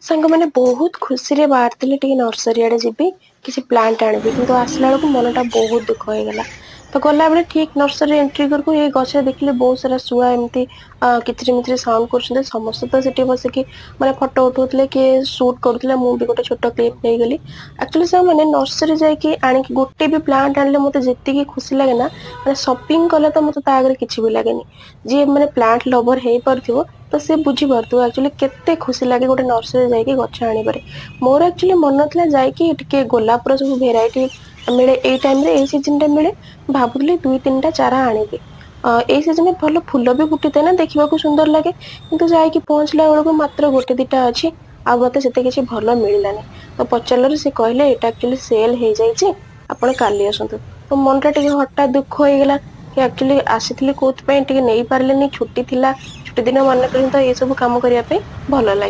ସାଙ୍ଗମାନେ ବହୁତ ଖୁସିରେ ବାହାରିଥିଲେ ଟିକେ ନର୍ସରୀ ଆଡେ ଯିବି, କିଛି ପ୍ଲାଣ୍ଟ ଆଣିବି, କିନ୍ତୁ ଆସିଲା ବେଳକୁ ମନଟା ବହୁତ ଦୁଃଖ ହେଇଗଲା। ତ ଗଲାବେଳେ ଠିକ ନର୍ସରୀ ଏଣ୍ଟ୍ରି କରକୁ ଏଇ ଗଛରେ ଦେଖିଲି ବହୁତ ସାରା ଶୁଆ ଏମିତି କିଚିରି ମିଚିରି ସାଉଣ୍ଡ କରୁଛନ୍ତି। ସମସ୍ତେ ତ ସେଠି ବସିକି ମାନେ ଫଟୋ ଉଠଉଥିଲେ, କିଏ ସୁଟ କରୁଥିଲେ, ମୁଁ ବି ଗୋଟେ ଛୋଟ କ୍ଲିପ ନେଇଗଲି। ଆକ୍ଚୁଆଲି ସାର୍ ମାନେ ନର୍ସରୀ ଯାଇକି ଆଣିକି ଗୋଟେ ବି ପ୍ଲାଣ୍ଟ ଆଣିଲେ ମତେ ଯେତିକି ଖୁସି ଲାଗେ ନା, ମାନେ ସପିଙ୍ଗ କଲେ ତ ମତେ ତା ଆଗରେ କିଛି ବି ଲାଗେନି। ଯିଏ ମାନେ ପ୍ଲାଣ୍ଟ ଲଭର ହେଇପାରୁଥିବ ତ ସେ ବୁଝିପାରୁଥିବ ଆକ୍ଚୁଆଲି କେତେ ଖୁସି ଲାଗେ ଗୋଟେ ନର୍ସରୀ ଯାଇକି ଗଛ ଆଣିବାରେ। ମୋର ଆକ୍ଚୁଆଲି ମନ ଥିଲା ଯାଇକି ଟିକେ ଗୋଲାପର ସବୁ ଭେରାଇଟି ମିଳେ ଏଇ ଟାଇମରେ, ଏଇ ସିଜନରେ ମିଳେ। ଭାବୁଥିଲି 2-3ଟା ଚାରା ଆଣିବି। ଏଇ ସିଜନରେ ଭଲ ଫୁଲ ବି ଫୁଟିଥାଏ ନା, ଦେଖିବାକୁ ସୁନ୍ଦର ଲାଗେ। କିନ୍ତୁ ଯାଇକି ପହଞ୍ଚିଲା ବେଳକୁ ମାତ୍ର 1-2ଟା ଅଛି, ଆଉ ମତେ ସେତେ କିଛି ଭଲ ମିଳିଲାନି। ତ ପଚାରିଲାରୁ ସେ କହିଲେ ଏଇଟା ଆକ୍ଚୁଆଲି ସେଲ ହେଇଯାଇଛି, ଆପଣ କାଲି ଆସନ୍ତୁ। ତ ମନଟା ଟିକେ ହଠାତ୍ ଦୁଃଖ ହେଇଗଲା କି ଆକ୍ଚୁଆଲି ଆସିଥିଲି କୋଉଥିପାଇଁ, ଟିକେ ନେଇ ପାରିଲିନି, ଛୁଟି ଥିଲା। ଛୁଟି ଦିନ ମାନଙ୍କରେ ହିଁ ତ ଏଇ ସବୁ କାମ କରିବା ପାଇଁ ଭଲ ଲାଗେ।